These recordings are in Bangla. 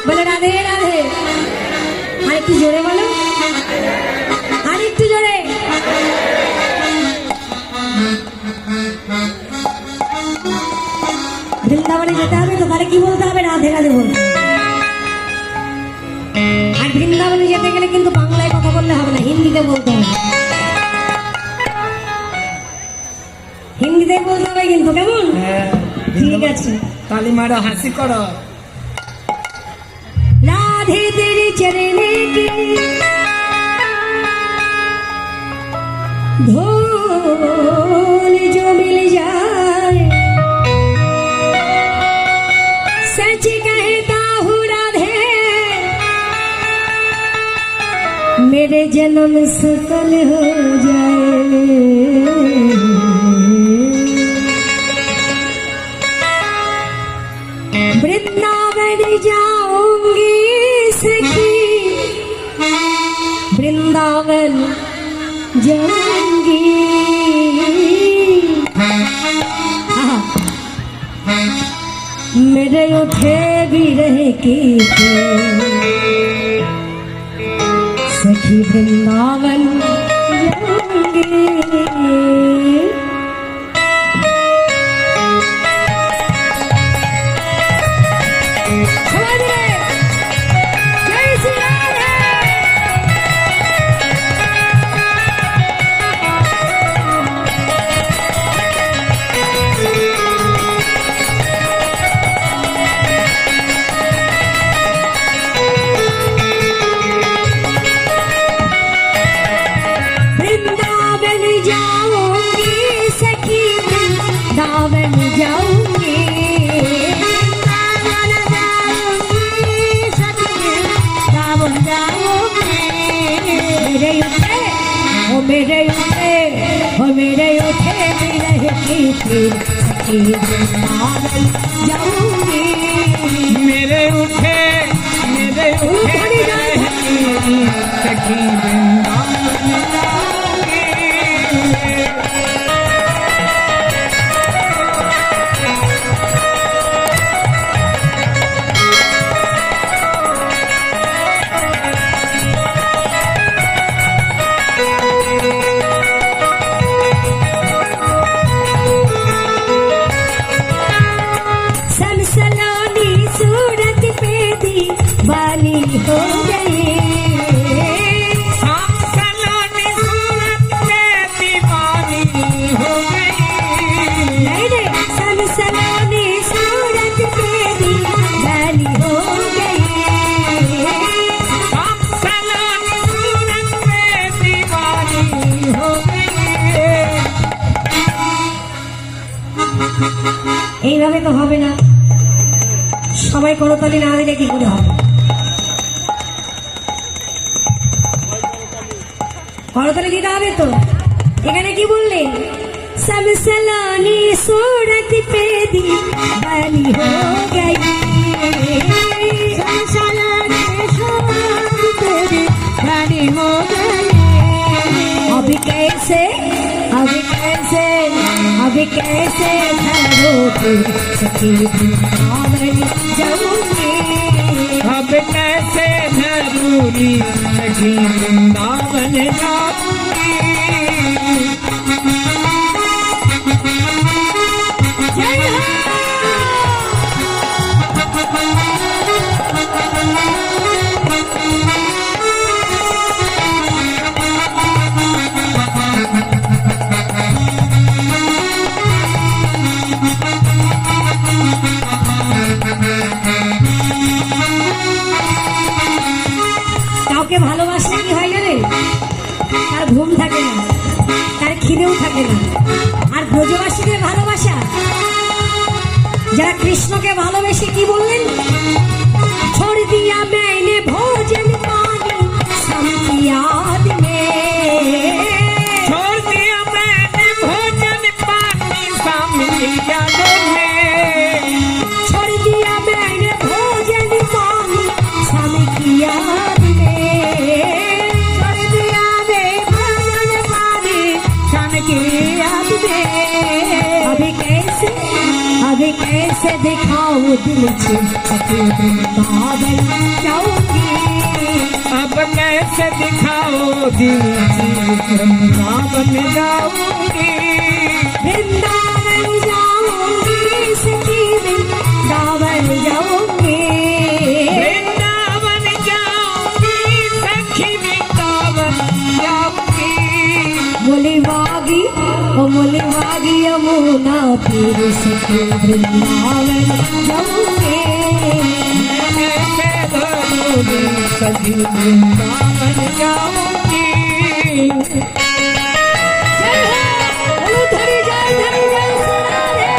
बोले राधे राधे আর একটু জোরে বলো আর একটু জোরে বৃন্দাবনে যেতে হবে তো তাহলে কি বলতে হবে রাধে রাধে বলতে আর বৃন্দাবনে যেতে গেলে কিন্তু বাংলায় কথা বললে হবে না হিন্দিতে বলতে হবে হিন্দিতে বলতে হবে কিন্তু কেমন ঠিক আছে ताली मारो हंसी करो राधे तेरे चरने की धूल जो मिल जाए सच कहता हूँ राधे मेरे जन्म सफल हो जाए वृंदावन जाऊंगी सखी वृंदावन जाऊंगी मेरे उठे भी रहे की सखी वृंदावन जाऊंगी मेरे उठे भी रहती थी सखी वृंदावन जाऊंगी मेरे उठे रहती थी सखी वृंदावन जाऊंगी वाली हो गई सलोनी सूरत में दीवानी हो गई सलोनी सूरत में दीवानी हो गई सलोनी सूरत में दीवानी हो गई এইভাবে তো হবে না সবাই করতালি না দিলে কি করে হবে করতালি দিতে হবে তো এখানে কি বললে सब सलोनी सूरत पे दीवानी हो गई सब सलोनी सूरत पे दीवानी हो गई अभी कैसे धरोगे सखी वृंदावन जाऊंगी अब कैसे धरूरी सखी वृंदावन जाऊंगी जय हो কাউকে ভালোবাসলে কি হয় জানেন তার ঘুম থাকে না তার খিদেও থাকে না আর ব্রজবাসীদের ভালোবাসা যারা কৃষ্ণকে ভালোবেসে কি বললেন छोड़ दिया मैंने भोजन पानी सम की याद में छोड़ दिया मैंने भोजन पानी सम की याद में छोड़ दिया मैंने भोजन पानी सम की याद अभी कैसे कैसे दिखाओ दिल से सके वृंदावन जाऊंगी अब कैसे दिखाओ दिल की वृंदावन जाऊंगी वृंदावन जाऊंगी सखी वृंदावन जाऊंगी वृंदावन जाऊंगी सखी वृंदावन जाऊंगी मुलिवागी यमुना तीर सखी वृंदावन जाऊंगी कैसे धरूं दिल सखी वृंदावन जाऊंगी जय हो बोलो धरी जय सुना रे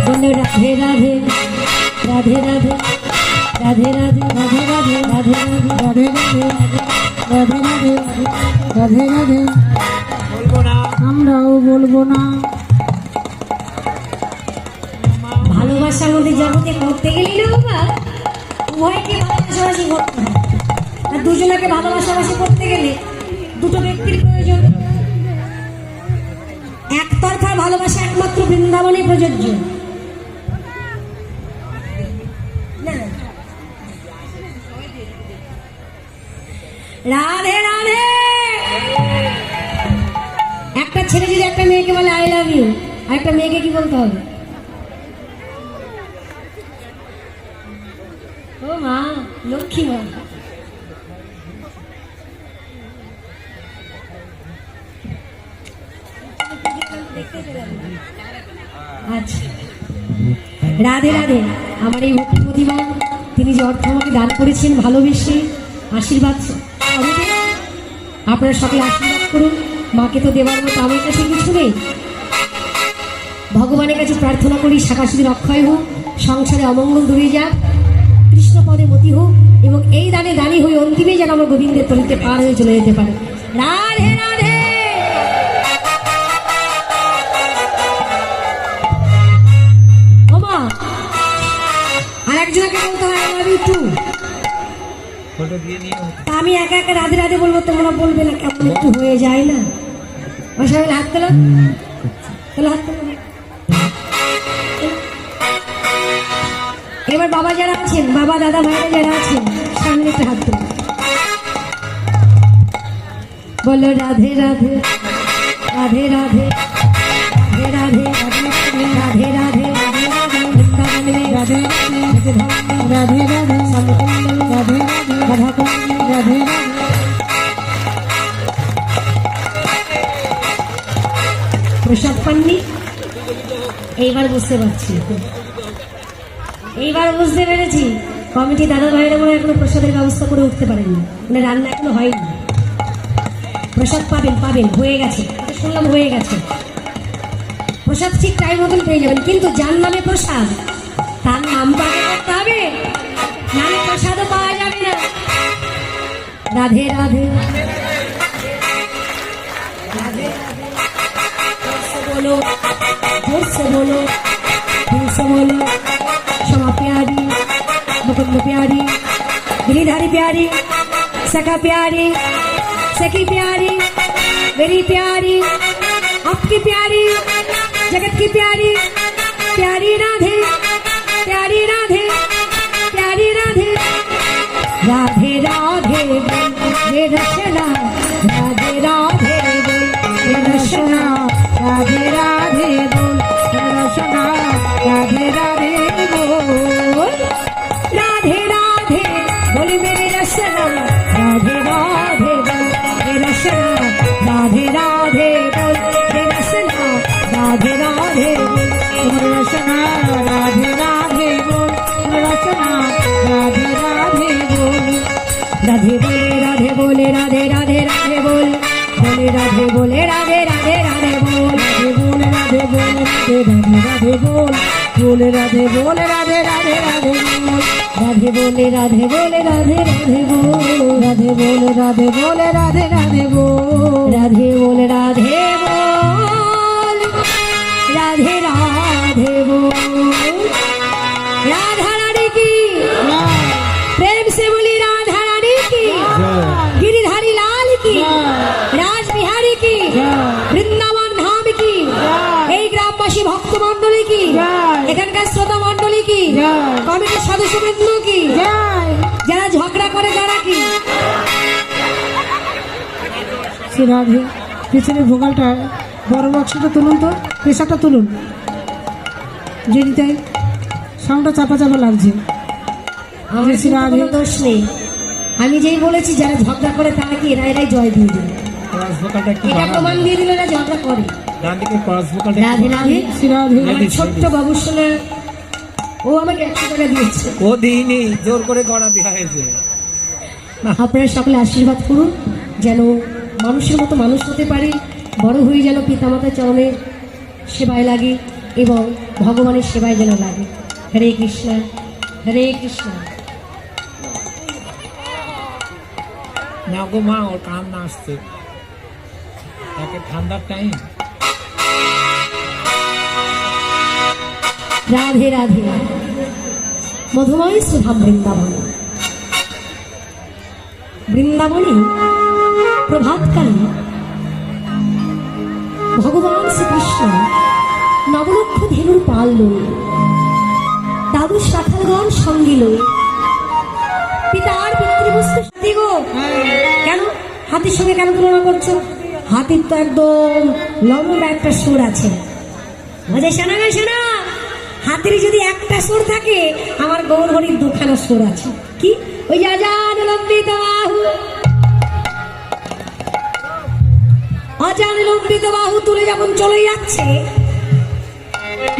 बोलो राधे राधे राधे राधे राधे राधे राधे राधे राधे राधे राधे राधे राधे राधे বলবো না আমরাও বলবো না ভালোবাসার মধ্যে জগতে করতে গেলি না বাবা উভয়কে ভালোবাসাবাসি করতে হয় আর দুজনকে ভালোবাসাবাসি করতে গেলে দুটো ব্যক্তির প্রয়োজন একতরফা ভালোবাসা একমাত্র বৃন্দাবনে প্রযোজ্য না। রাধে রাধে একটা ছেলে যদি একটা মেয়েকে বলে আই লাভ ইউ আর একটা মেয়েকে কি বলতে হবে ও মা লক্ষ্মী মা আচ্ছা রাধে রাধে আমার এই ভক্তি প্রতিভা তিনি যে অর্থ আমাকে দান করেছেন ভালোবেসে আশীর্বাদ স্বরূপে আপনারা সকলে আশীর্বাদ করুন মাকে তো দেওয়ার মতো আমার কাছে কিছু নেই ভগবানের কাছে প্রার্থনা করি শাখাশুদির অক্ষয় হোক সংসারে অমঙ্গল দূরে যাক কৃষ্ণ পদে মতি হোক এবং এই দানে দানি হয়ে অন্তিমে যেন আমরা গোবিন্দের তলিতে পার হয়ে চলে যেতে পারে রাধে রাধে ওমা আর একজনকে বলতে হয় I love you too photo দিয়ে নিয়ে তা আমি একা একা রাধে রাধে বলবো তোমরা বলবে না কেমন একটু হয়ে যায় না ওই সবাই হাত তোলো তোলো হাত তোলো এবার বাবা যারা আছেন বাবা দাদা ভাইরা যারা আছেন সামনে একটু হাত তোলো বলো রাধে রাধে রাধে রাধে রাধে রাধে রাধে রাধে রাধে রাধে রাধে রাধে রাধে রাধা রাধে প্রসাদ পাননি এইবার বুঝতে পারছি এইবার বুঝতে পেরেছি কমিটি দাদা ভাইরা মনে এখনো প্রসাদের ব্যবস্থা করে উঠতে পারেনি মানে রান্না এখনো হয়নি প্রসাদ পাবেন পাবেন হয়ে গেছে শুনলাম হয়ে গেছে প্রসাদ ঠিক টাইম মতন পেয়ে যাবেন কিন্তু যার নামে প্রসাদ তার নামটা আগে করতে হবে নামে প্রসাদও পাওয়া যাবে না রাধে রাধে রাধে बोलो जोर से बोलो दिल से बोलो क्षमा प्यारी मुकुंद प्यारी गिरिधारी प्यारी सखा प्यारी सखी प्यारी मेरी प्यारी आपकी प्यारी जगत की प्यारी प्यारी राधे प्यारी राधे प्यारी राधे राधे राधे हे रचना राधे राधे हे रचना राधे राधे बोल रचना राधे राधे बोल राधे राधे बोल मेरी रचना राधे राधे बोल हे रचना राधे राधे बोल हे रचना राधे राधे बोल रचना राधे राधे बोल रचना राधे राधे बोल राधे बोले राधे राधे राधे बोल बोले राधे बोले राधे राधे राधे बोल राधे बोल राधे बोल বলতে রাধে রাধে বল, বলে রাধে বলে রাধে রাধে রাধে বল, রাধে বলে রাধে বলে রাধে রাধে বল, রাধে বলে রাধে বলে রাধে রাধে বল, রাধে বলে রাধে বল, রাধে রাধে বল। राधा रानी की प्रेम से बोली राधा रानी की, गिरिधारी लाल की, राज बिहारी की, বৃন্দাবন ধাম কি, এই গ্রামবাসী ভক্ত মন্ডলী কি, এখানকার শ্রোতা মন্ডলী কি, কমিটির সদস্যবৃন্দ কি, যারা ঝগড়া করে যারা কি। রাধে পিছনের ভোগালটা বড় বক্সটা তুলুন তো, প্রেসারটা তুলুন, যদি তাই সাউন্ডটা চাপা চাপা লাগছে। আমার কোনো দোষ নেই, আমি যেই বলেছি যারা ঝগড়া করে তারা কি এরাই জয় দিয়ে দিল, ক্রস ভোকালটা একটু এটা বাড়ান। প্রমাণ দিয়ে দিল এরা ঝগড়া করে। ডান দিকে ক্রস ভোকালটা রাধে রাধে। রাধে আমার ছোট্ট বাবুর সঙ্গে ও আমাকে 100 টাকা দিয়েছে। ও দিইনি, জোর করে গড়া দেওয়া হয়েছে। আপনারা সকলে আশীর্বাদ করুন যেন মানুষের মতো মানুষ হতে পারি, বড় হয়ে যেন পিতামাতার চরণের সেবায় লাগে এবং ভগবানের সেবায় যেন লাগে। হরে কৃষ্ণ হরে কৃষ্ণ। না গো মা, ওর কাম না আসছে, তাকে ঠান্ডার টাইম। রাধে রাধে। মধুময় সুধাম বৃন্দাবন, বৃন্দাবনে প্রভাতকালে ভগবান শ্রীকৃষ্ণ নবলক্ষ ধেনুর পাল লই, দ্বাদশ রাখালগণ সঙ্গে লই, পিতার পিতৃবস্তু সাথী গো। কেন হাতির সঙ্গে কেন তুলনা করছো? হাতির তো একদম লম্বা একটা সুর আছে। শোনা না শোনা, হাতির যদি একটা সুর থাকে, আমার গৌর হরির দুখানা সুর আছে। কি? ওই যে অজান লম্বিত বাহু, অজান লম্বিত বাহু তুলে যখন চলে যাচ্ছে,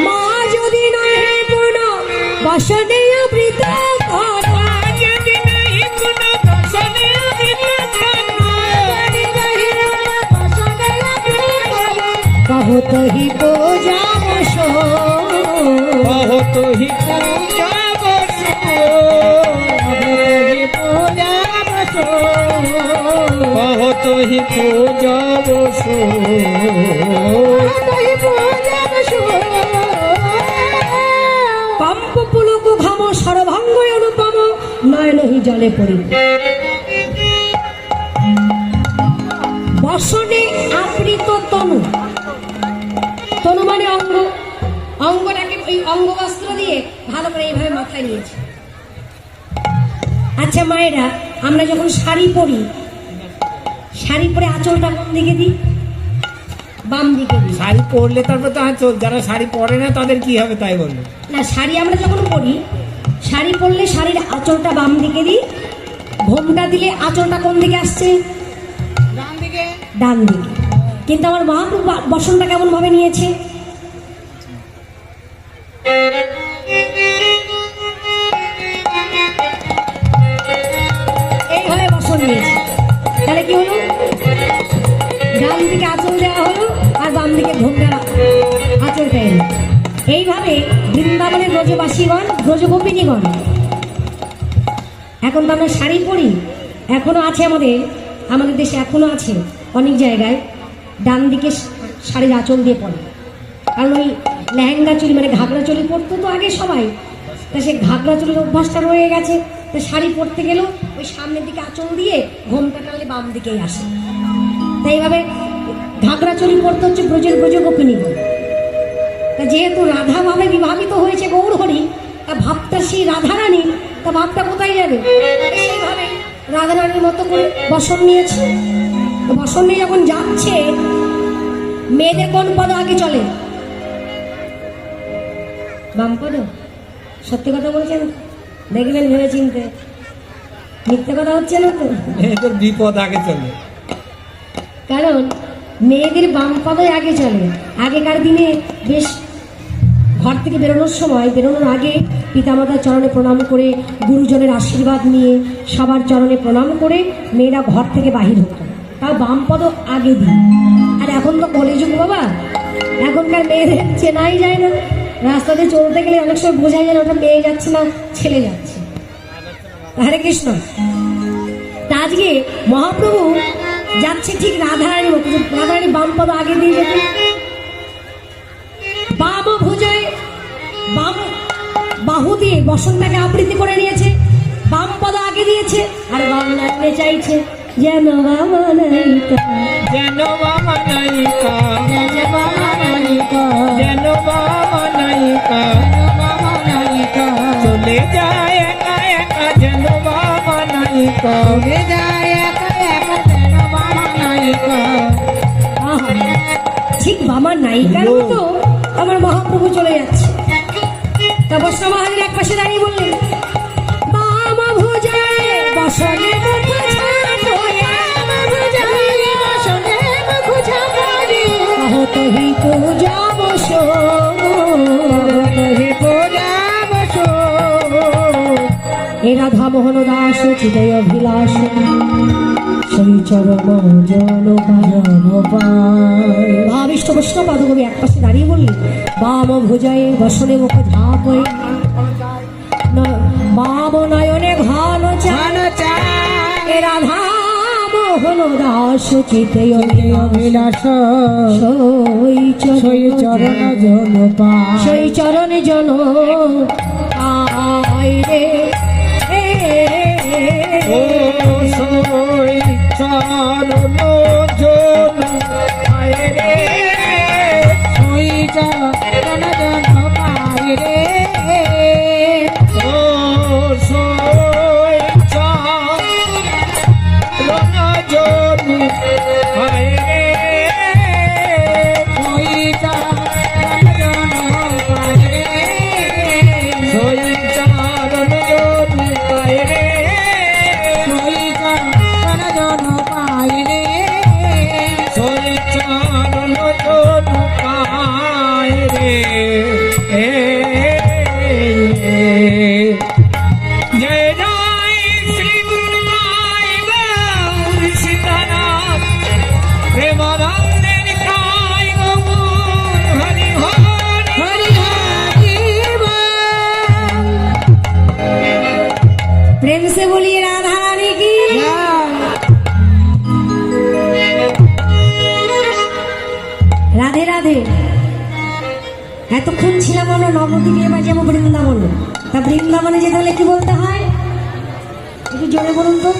মা যদি নয় হে পূর্ণ বসনে অমৃত बहुत ही पूजा बसो, बहुत ही पूजा बसो, बहुत ही पूजा बसो, पंप पुलक घम सरभंग अनुपम नयन ही जले पड़ी, बसने आवृत तनु, তনু মানে অঙ্গ, অঙ্গটাকে ওই অঙ্গবস্ত্র দিয়ে ভালো করে এইভাবে মাথায় নিয়েছে। আচ্ছা মায়েরা, আমরা যখন শাড়ি পরি, শাড়ি পরে আঁচলটা কোন দিকে দিই? বাম দিকে দিই। শাড়ি পরলে তারপর তো আঁচল, যারা শাড়ি পরে না তাদের কি হবে তাই বললো। না, শাড়ি আমরা যখন পরি, শাড়ি পরলে শাড়ির আঁচলটা বাম দিকে দিই, ঘোমটা দিলে আঁচলটা কোন দিকে আসছে? ডান দিকে। ডান দিকে। কিন্তু আমার মহাপ্রভু বসনটা কেমন ভাবে নিয়েছে? এইভাবে বসন নিয়েছে। তাহলে কি হলো? ডান দিকে আঁচল দেওয়া হলো আর বাম দিকে ঘোমটা আঁচলটা এলো। এইভাবে বৃন্দাবনের ব্রজবাসীগণ, ব্রজগোপিনীগণ, এখন তো আমরা শাড়ি পরি, এখনো আছে আমাদের দেশে এখনো আছে অনেক জায়গায় ডান দিকে শাড়ির আঁচল দিয়ে পরে। কারণ ওই লেহেঙ্গা চুলি মানে ঘাগরা চুলি পরতো তো আগে সবাই, তা সে ঘাগরা চুলির অভ্যাসটা রয়ে গেছে। তা শাড়ি পরতে গেলেও ওই সামনের দিকে আঁচল দিয়ে ঘোমটা টানলে বাম দিকেই আসে। তাই এইভাবে ঘাগরা চুলি পরতে হচ্ছে ব্রজগোপিনী। তা যেহেতু রাধা ভাবে বিভাবিত হয়েছে গৌর হরি, তা ভাবটা সেই রাধারানী, তা ভাবটা কোথায় যাবে? সেইভাবে রাধারানীর মতো করে বসন নিয়েছে। বসন নিয়ে যখন যাচ্ছে, মেয়েদের কোন পদ আগে চলে? বাম পদ। সত্যি কথা বলছেন? দেখবেন ভেবে চিনতে, মিথ্যে কথা হচ্ছে না তো? এদের বিপদ আগে চলে। কারণ মেয়েদের বাম পদই আগে চলে। আগেকার দিনে বেশ ঘর থেকে বেরোনোর সময়, বেরোনোর আগে পিতামাতার চরণে প্রণাম করে, গুরুজনের আশীর্বাদ নিয়ে, সবার চরণে প্রণাম করে মেয়েরা ঘর থেকে বাহির হতো, তাও বাম পদ আগে দিই। আর এখন তো কলিযুগ বাবা, এখনকার মেয়েদের চেনাই যায় না, রাস্তাতে চলতে গেলে অনেক সময় বোঝা যায় না ওটা মেয়ে যাচ্ছে না ছেলে যাচ্ছে। হরে কৃষ্ণ। তা আজকে মহাপ্রভু যাচ্ছে ঠিক রাধারানীর মতো, রাধারানী বাম পদ আগে দিয়ে যেতে, বাম ভুজায় বাম বাহু দিয়ে বসন্তাকে আবৃত্তি করে নিয়েছে, বাম পদ আগে দিয়েছে, আর বাম নাচতে চাইছে যেন বাবা নায়িকা, যেন বাবা নায়িকা, যেন বাবা নায়িকা, যেন বাবা নায়িকা, বাবা নায়িকা, চলে যায় একা একা যেন বাবা নায়িকা, চলে যায় একা একা যেন বাবা নায়িকা। আহা, ঠিক বাবা নায়িকার মতো আমার মহাপ্রভু চলে যাচ্ছে। তারপর সমাহারের এক পাশে দাঁড়িয়ে বললেন, বামা ভুজায় বসনে মুখ ছাপয়ে, বসনে মুখ ছাপয়ে, কহতহি পূজা বসো, কহতহি পূজা বসো। এ রাধা মোহন দাস চিদয় অভিলাষ, সেই চরণ জন পায়। মহাবিষ্ট বৈষ্ণব পাদকবি এক পাশে দাঁড়িয়ে বললেন, বাম ভুজায় বসনে মুখ ঝাপ হয়ে, বাম নয়নে ঘন চায়, রাধা মোহন দাস চিতে অভিলাষ, সেই চরণ জন পায়, সেই চরণ জন পায় রে। ও সই চরণ জন পায় রে, ওই চরণ জন পায় রে। ও সই চরণ জন পায় রে, ওই চরণ জন পায় রে। সই চরণ জন পায় রে, ওই চরণ জন পায় রে। সই চরণ জন পায় রে। জয় জয় শ্রী গুরুনাই গৌর সীতারাম, প্রেমানন্দের কাই গৌর হরি হরি হরি হরি বল। प्रेम से बोलिए राधा रानी की। রাধে রাধে। এতক্ষণ ছিলাম আমরা নবদ্বীপে, এবার যাবো বৃন্দাবনে। তা বৃন্দাবনে যেতে হলে কি বলতে হয় একটু জোরে বলুন তো।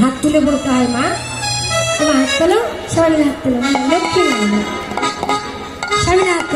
হাত তুলে বলতে হয়, মা তোমার হাত তোলো, সবাই মিলে হাত তোলো, লক্ষ্মী মা, সবাই মিলে হাত তোলো।